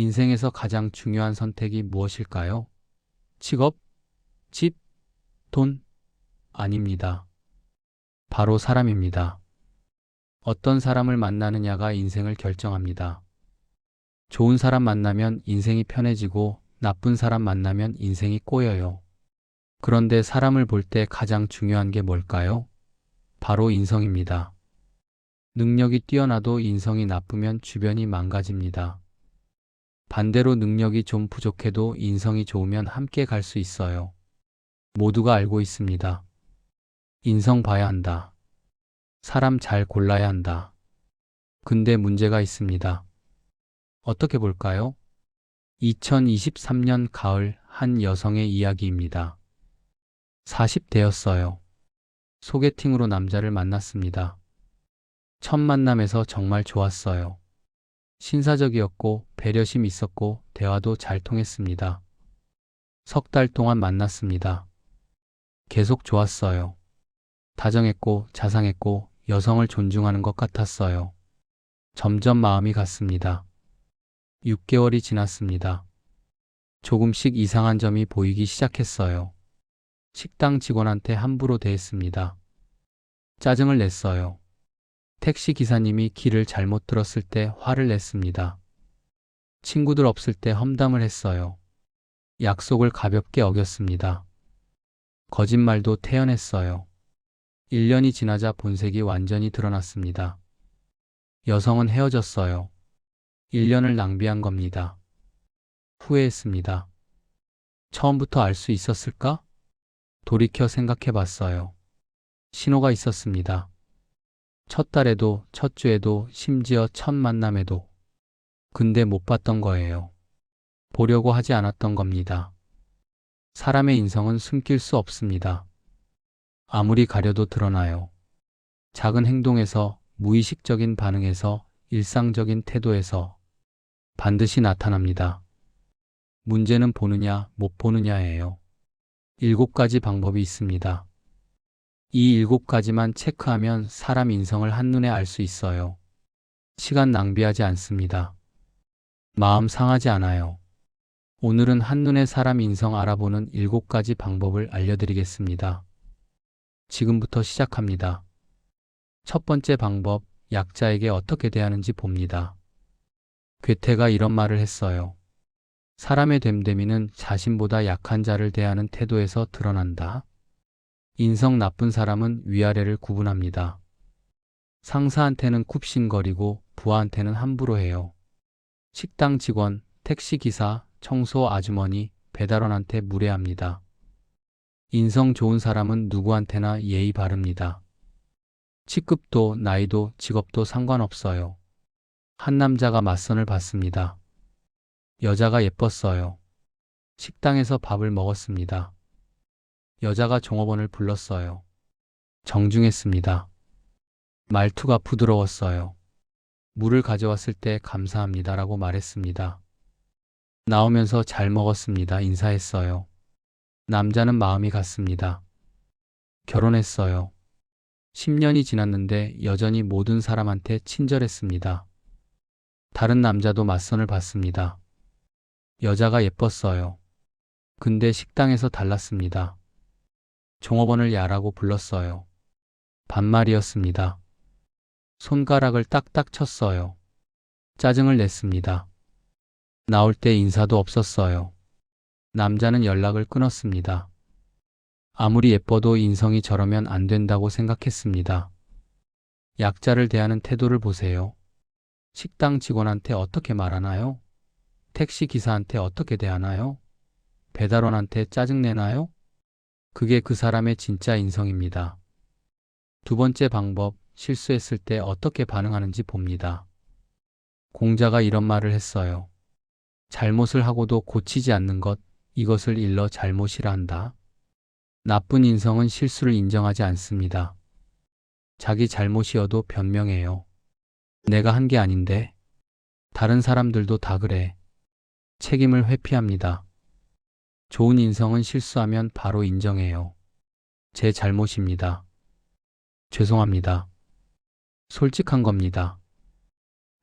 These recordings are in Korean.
인생에서 가장 중요한 선택이 무엇일까요? 직업, 집, 돈? 아닙니다. 바로 사람입니다. 어떤 사람을 만나느냐가 인생을 결정합니다. 좋은 사람 만나면 인생이 편해지고 나쁜 사람 만나면 인생이 꼬여요. 그런데 사람을 볼 때 가장 중요한 게 뭘까요? 바로 인성입니다. 능력이 뛰어나도 인성이 나쁘면 주변이 망가집니다. 반대로 능력이 좀 부족해도 인성이 좋으면 함께 갈 수 있어요. 모두가 알고 있습니다. 인성 봐야 한다. 사람 잘 골라야 한다. 근데 문제가 있습니다. 어떻게 볼까요? 2023년 가을 한 여성의 이야기입니다. 40대였어요. 소개팅으로 남자를 만났습니다. 첫 만남에서 정말 좋았어요. 신사적이었고 배려심 있었고 대화도 잘 통했습니다. 석 달 동안 만났습니다. 계속 좋았어요. 다정했고 자상했고 여성을 존중하는 것 같았어요. 점점 마음이 갔습니다. 6개월이 지났습니다. 조금씩 이상한 점이 보이기 시작했어요. 식당 직원한테 함부로 대했습니다. 짜증을 냈어요. 택시 기사님이 길을 잘못 들었을 때 화를 냈습니다. 친구들 없을 때 험담을 했어요. 약속을 가볍게 어겼습니다. 거짓말도 태연했어요. 1년이 지나자 본색이 완전히 드러났습니다. 여성은 헤어졌어요. 1년을 낭비한 겁니다. 후회했습니다. 처음부터 알 수 있었을까? 돌이켜 생각해 봤어요. 신호가 있었습니다. 첫 달에도, 첫 주에도, 심지어 첫 만남에도. 근데 못 봤던 거예요. 보려고 하지 않았던 겁니다. 사람의 인성은 숨길 수 없습니다. 아무리 가려도 드러나요. 작은 행동에서, 무의식적인 반응에서, 일상적인 태도에서 반드시 나타납니다. 문제는 보느냐, 못 보느냐예요. 7가지 방법이 있습니다. 이 7가지만 체크하면 사람 인성을 한눈에 알 수 있어요. 시간 낭비하지 않습니다. 마음 상하지 않아요. 오늘은 한눈에 사람 인성 알아보는 7가지 방법을 알려드리겠습니다. 지금부터 시작합니다. 첫 번째 방법, 약자에게 어떻게 대하는지 봅니다. 괴테가 이런 말을 했어요. 사람의 됨됨이는 자신보다 약한 자를 대하는 태도에서 드러난다. 인성 나쁜 사람은 위아래를 구분합니다. 상사한테는 굽신거리고 부하한테는 함부로 해요. 식당 직원, 택시 기사, 청소 아주머니, 배달원한테 무례합니다. 인성 좋은 사람은 누구한테나 예의 바릅니다. 직급도, 나이도, 직업도 상관없어요. 한 남자가 맞선을 받습니다. 여자가 예뻤어요. 식당에서 밥을 먹었습니다. 여자가 종업원을 불렀어요. 정중했습니다. 말투가 부드러웠어요. 물을 가져왔을 때 감사합니다라고 말했습니다. 나오면서 잘 먹었습니다. 인사했어요. 남자는 마음이 갔습니다. 결혼했어요. 10년이 지났는데 여전히 모든 사람한테 친절했습니다. 다른 남자도 맞선을 받습니다. 여자가 예뻤어요. 근데 식당에서 달랐습니다. 종업원을 야라고 불렀어요. 반말이었습니다. 손가락을 딱딱 쳤어요. 짜증을 냈습니다. 나올 때 인사도 없었어요. 남자는 연락을 끊었습니다. 아무리 예뻐도 인성이 저러면 안 된다고 생각했습니다. 약자를 대하는 태도를 보세요. 식당 직원한테 어떻게 말하나요? 택시 기사한테 어떻게 대하나요? 배달원한테 짜증내나요? 그게 그 사람의 진짜 인성입니다. 두 번째 방법, 실수했을 때 어떻게 반응하는지 봅니다. 공자가 이런 말을 했어요. 잘못을 하고도 고치지 않는 것, 이것을 일러 잘못이라 한다. 나쁜 인성은 실수를 인정하지 않습니다. 자기 잘못이어도 변명해요. 내가 한 게 아닌데. 다른 사람들도 다 그래. 책임을 회피합니다. 좋은 인성은 실수하면 바로 인정해요. 제 잘못입니다. 죄송합니다. 솔직한 겁니다.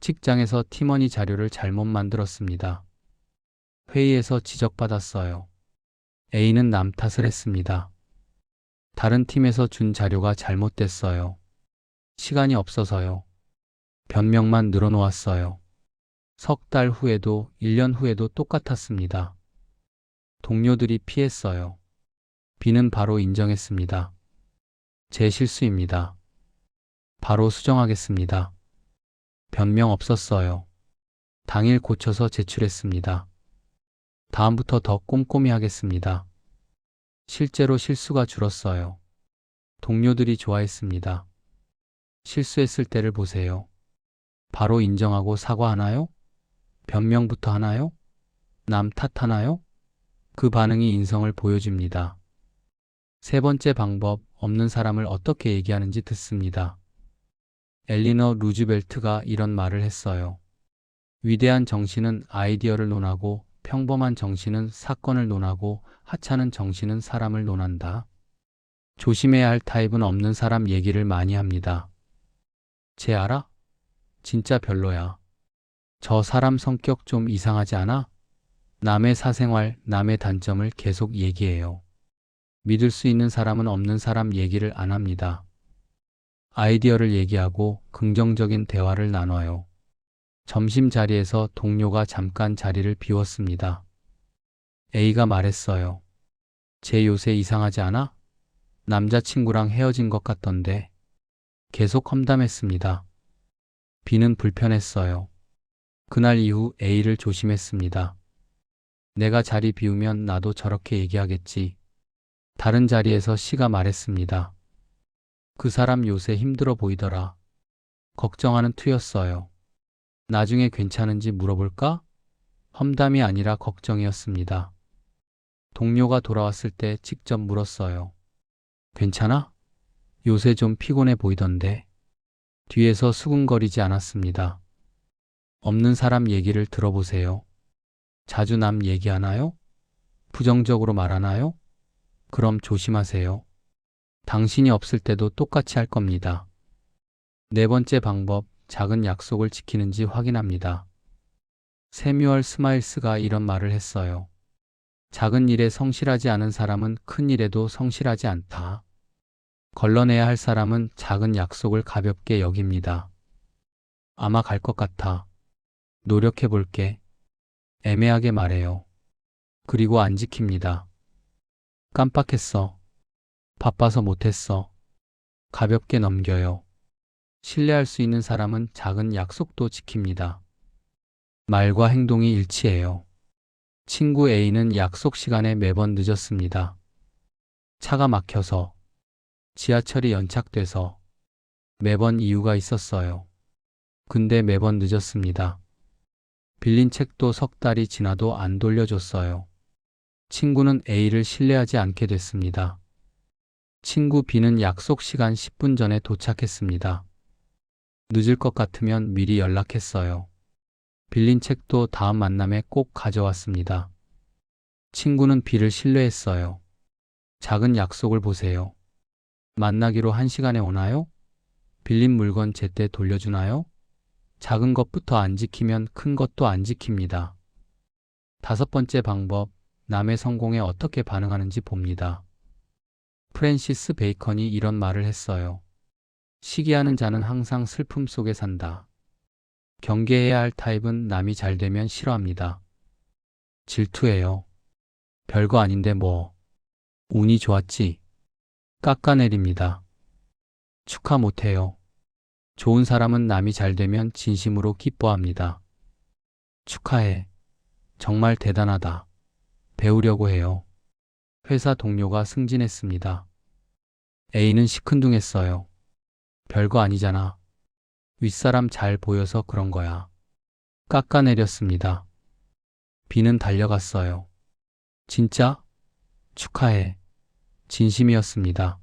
직장에서 팀원이 자료를 잘못 만들었습니다. 회의에서 지적받았어요. A는 남 탓을 했습니다. 다른 팀에서 준 자료가 잘못됐어요. 시간이 없어서요. 변명만 늘어놓았어요. 석 달 후에도 1년 후에도 똑같았습니다. 동료들이 피했어요. B는 바로 인정했습니다. 제 실수입니다. 바로 수정하겠습니다. 변명 없었어요. 당일 고쳐서 제출했습니다. 다음부터 더 꼼꼼히 하겠습니다. 실제로 실수가 줄었어요. 동료들이 좋아했습니다. 실수했을 때를 보세요. 바로 인정하고 사과하나요? 변명부터 하나요? 남 탓하나요? 그 반응이 인성을 보여줍니다. 세 번째 방법, 없는 사람을 어떻게 얘기하는지 듣습니다. 엘리너 루즈벨트가 이런 말을 했어요. 위대한 정신은 아이디어를 논하고 평범한 정신은 사건을 논하고 하찮은 정신은 사람을 논한다. 조심해야 할 타입은 없는 사람 얘기를 많이 합니다. 쟤 알아? 진짜 별로야. 저 사람 성격 좀 이상하지 않아? 남의 사생활, 남의 단점을 계속 얘기해요. 믿을 수 있는 사람은 없는 사람 얘기를 안 합니다. 아이디어를 얘기하고 긍정적인 대화를 나눠요. 점심자리에서 동료가 잠깐 자리를 비웠습니다. A가 말했어요. 쟤 요새 이상하지 않아? 남자친구랑 헤어진 것 같던데. 계속 험담했습니다. B는 불편했어요. 그날 이후 A를 조심했습니다. 내가 자리 비우면 나도 저렇게 얘기하겠지. 다른 자리에서 C가 말했습니다. 그 사람 요새 힘들어 보이더라. 걱정하는 투였어요. 나중에 괜찮은지 물어볼까? 험담이 아니라 걱정이었습니다. 동료가 돌아왔을 때 직접 물었어요. 괜찮아? 요새 좀 피곤해 보이던데. 뒤에서 수근거리지 않았습니다. 없는 사람 얘기를 들어보세요. 자주 남 얘기하나요? 부정적으로 말하나요? 그럼 조심하세요. 당신이 없을 때도 똑같이 할 겁니다. 네 번째 방법, 작은 약속을 지키는지 확인합니다. 세뮤얼 스마일스가 이런 말을 했어요. 작은 일에 성실하지 않은 사람은 큰 일에도 성실하지 않다. 걸러내야 할 사람은 작은 약속을 가볍게 여깁니다. 아마 갈 것 같아. 노력해 볼게. 애매하게 말해요. 그리고 안 지킵니다. 깜빡했어. 바빠서 못했어. 가볍게 넘겨요. 신뢰할 수 있는 사람은 작은 약속도 지킵니다. 말과 행동이 일치해요. 친구 A는 약속 시간에 매번 늦었습니다. 차가 막혀서, 지하철이 연착돼서 매번 이유가 있었어요. 근데 매번 늦었습니다. 빌린 책도 석 달이 지나도 안 돌려줬어요. 친구는 A를 신뢰하지 않게 됐습니다. 친구 B는 약속 시간 10분 전에 도착했습니다. 늦을 것 같으면 미리 연락했어요. 빌린 책도 다음 만남에 꼭 가져왔습니다. 친구는 B를 신뢰했어요. 작은 약속을 보세요. 만나기로 1시간에 오나요? 빌린 물건 제때 돌려주나요? 작은 것부터 안 지키면 큰 것도 안 지킵니다. 다섯 번째 방법, 남의 성공에 어떻게 반응하는지 봅니다. 프랜시스 베이컨이 이런 말을 했어요. 시기하는 자는 항상 슬픔 속에 산다. 경계해야 할 타입은 남이 잘 되면 싫어합니다. 질투해요. 별거 아닌데 뭐. 운이 좋았지. 깎아내립니다. 축하 못해요. 좋은 사람은 남이 잘 되면 진심으로 기뻐합니다. 축하해. 정말 대단하다. 배우려고 해요. 회사 동료가 승진했습니다. A는 시큰둥했어요. 별거 아니잖아. 윗사람 잘 보여서 그런 거야. 깎아내렸습니다. B는 달려갔어요. 진짜? 축하해. 진심이었습니다.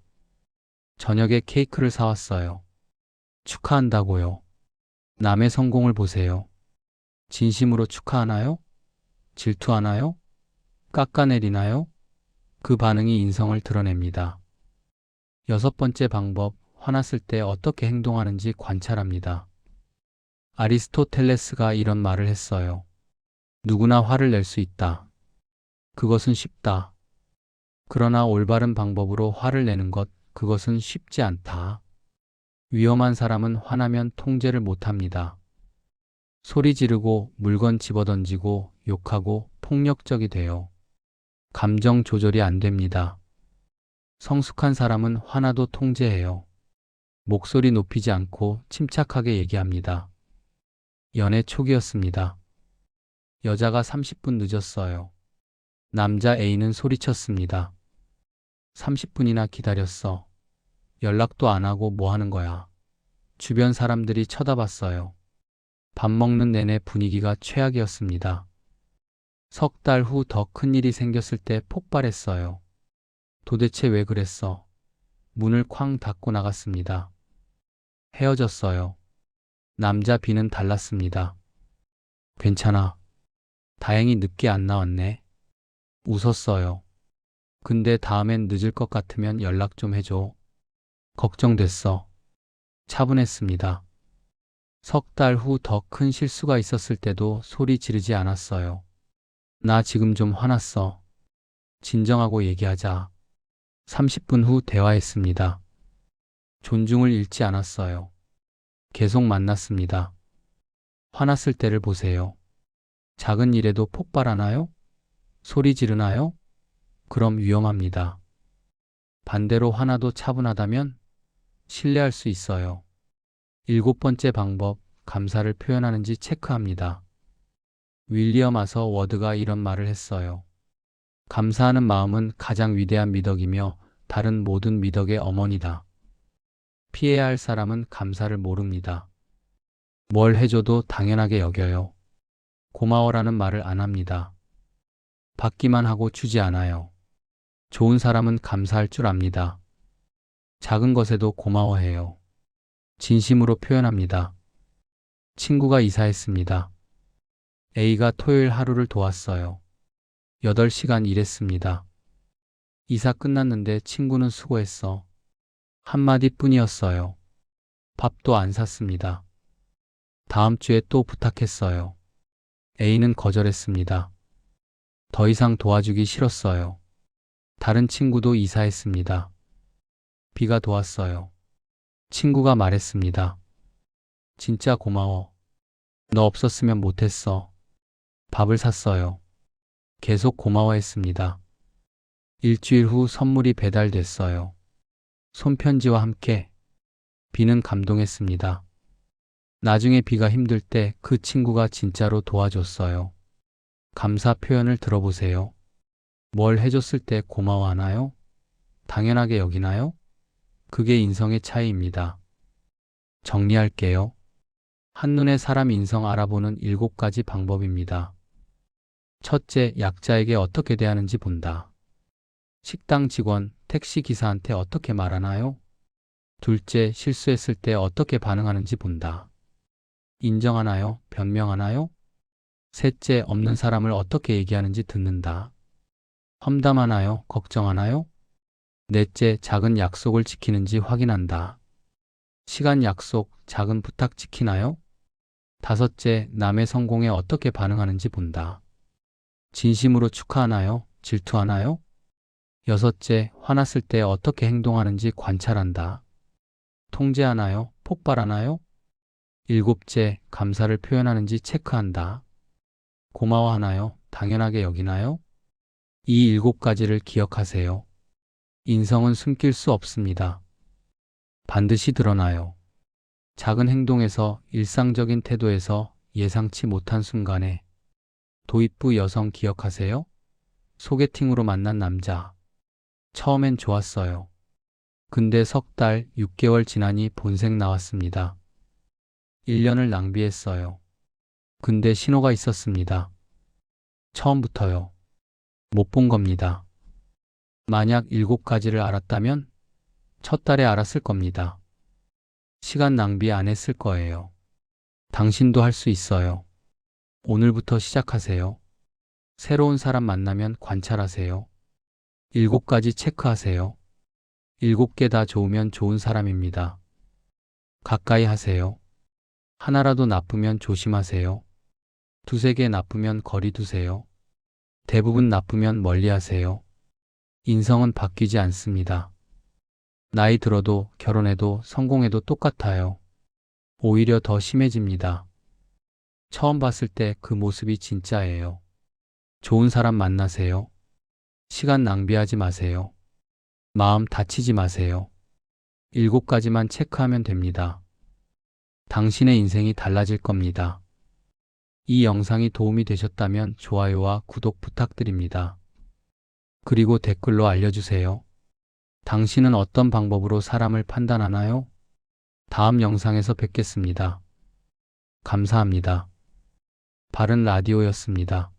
저녁에 케이크를 사왔어요. 축하한다고요. 남의 성공을 보세요. 진심으로 축하하나요? 질투하나요? 깎아내리나요? 그 반응이 인성을 드러냅니다. 여섯 번째 방법, 화났을 때 어떻게 행동하는지 관찰합니다. 아리스토텔레스가 이런 말을 했어요. 누구나 화를 낼 수 있다. 그것은 쉽다. 그러나 올바른 방법으로 화를 내는 것, 그것은 쉽지 않다. 위험한 사람은 화나면 통제를 못합니다. 소리 지르고 물건 집어던지고 욕하고 폭력적이 돼요. 감정 조절이 안 됩니다. 성숙한 사람은 화나도 통제해요. 목소리 높이지 않고 침착하게 얘기합니다. 연애 초기였습니다. 여자가 30분 늦었어요. 남자 A는 소리쳤습니다. 30분이나 기다렸어. 연락도 안 하고 뭐 하는 거야? 주변 사람들이 쳐다봤어요. 밥 먹는 내내 분위기가 최악이었습니다. 석 달 후 더 큰 일이 생겼을 때 폭발했어요. 도대체 왜 그랬어? 문을 쾅 닫고 나갔습니다. 헤어졌어요. 남자 B는 달랐습니다. 괜찮아. 다행히 늦게 안 나왔네. 웃었어요. 근데 다음엔 늦을 것 같으면 연락 좀 해줘. 걱정됐어. 차분했습니다. 석 달 후 더 큰 실수가 있었을 때도 소리 지르지 않았어요. 나 지금 좀 화났어. 진정하고 얘기하자. 30분 후 대화했습니다. 존중을 잃지 않았어요. 계속 만났습니다. 화났을 때를 보세요. 작은 일에도 폭발하나요? 소리 지르나요? 그럼 위험합니다. 반대로 화나도 차분하다면 신뢰할 수 있어요. 7번째 방법, 감사를 표현하는지 체크합니다. 윌리엄 아서 워드가 이런 말을 했어요. 감사하는 마음은 가장 위대한 미덕이며 다른 모든 미덕의 어머니다. 피해야 할 사람은 감사를 모릅니다. 뭘 해줘도 당연하게 여겨요. 고마워라는 말을 안 합니다. 받기만 하고 주지 않아요. 좋은 사람은 감사할 줄 압니다. 작은 것에도 고마워해요. 진심으로 표현합니다. 친구가 이사했습니다. A가 토요일 하루를 도왔어요. 8시간 일했습니다. 이사 끝났는데 친구는 수고했어. 한마디뿐이었어요. 밥도 안 샀습니다. 다음 주에 또 부탁했어요. A는 거절했습니다. 더 이상 도와주기 싫었어요. 다른 친구도 이사했습니다. B가 도왔어요. 친구가 말했습니다. 진짜 고마워. 너 없었으면 못했어. 밥을 샀어요. 계속 고마워했습니다. 일주일 후 선물이 배달됐어요. 손편지와 함께. B는 감동했습니다. 나중에 B가 힘들 때 그 친구가 진짜로 도와줬어요. 감사 표현을 들어보세요. 뭘 해줬을 때 고마워하나요? 당연하게 여기나요? 그게 인성의 차이입니다. 정리할게요. 한눈에 사람 인성 알아보는 7가지 방법입니다. 첫째, 약자에게 어떻게 대하는지 본다. 식당 직원, 택시 기사한테 어떻게 말하나요? 둘째, 실수했을 때 어떻게 반응하는지 본다. 인정하나요? 변명하나요? 셋째, 없는 사람을 어떻게 얘기하는지 듣는다. 험담하나요? 걱정하나요? 넷째, 작은 약속을 지키는지 확인한다. 시간 약속, 작은 부탁 지키나요? 다섯째, 남의 성공에 어떻게 반응하는지 본다. 진심으로 축하하나요? 질투하나요? 여섯째, 화났을 때 어떻게 행동하는지 관찰한다. 통제하나요? 폭발하나요? 일곱째, 감사를 표현하는지 체크한다. 고마워하나요? 당연하게 여기나요? 이 7가지를 기억하세요. 인성은 숨길 수 없습니다. 반드시 드러나요. 작은 행동에서, 일상적인 태도에서, 예상치 못한 순간에. 도입부 여성 기억하세요? 소개팅으로 만난 남자. 처음엔 좋았어요. 근데 석 달, 6개월 지나니 본색 나왔습니다. 1년을 낭비했어요. 근데 신호가 있었습니다. 처음부터요. 못 본 겁니다. 만약 7가지를 알았다면 첫 달에 알았을 겁니다. 시간 낭비 안 했을 거예요. 당신도 할 수 있어요. 오늘부터 시작하세요. 새로운 사람 만나면 관찰하세요. 7가지 체크하세요. 7개 다 좋으면 좋은 사람입니다. 가까이 하세요. 하나라도 나쁘면 조심하세요. 두세 개 나쁘면 거리 두세요. 대부분 나쁘면 멀리 하세요. 인성은 바뀌지 않습니다. 나이 들어도 결혼해도 성공해도 똑같아요. 오히려 더 심해집니다. 처음 봤을 때 그 모습이 진짜예요. 좋은 사람 만나세요. 시간 낭비하지 마세요. 마음 다치지 마세요. 7가지만 체크하면 됩니다. 당신의 인생이 달라질 겁니다. 이 영상이 도움이 되셨다면 좋아요와 구독 부탁드립니다. 그리고 댓글로 알려주세요. 당신은 어떤 방법으로 사람을 판단하나요? 다음 영상에서 뵙겠습니다. 감사합니다. 바른 라디오였습니다.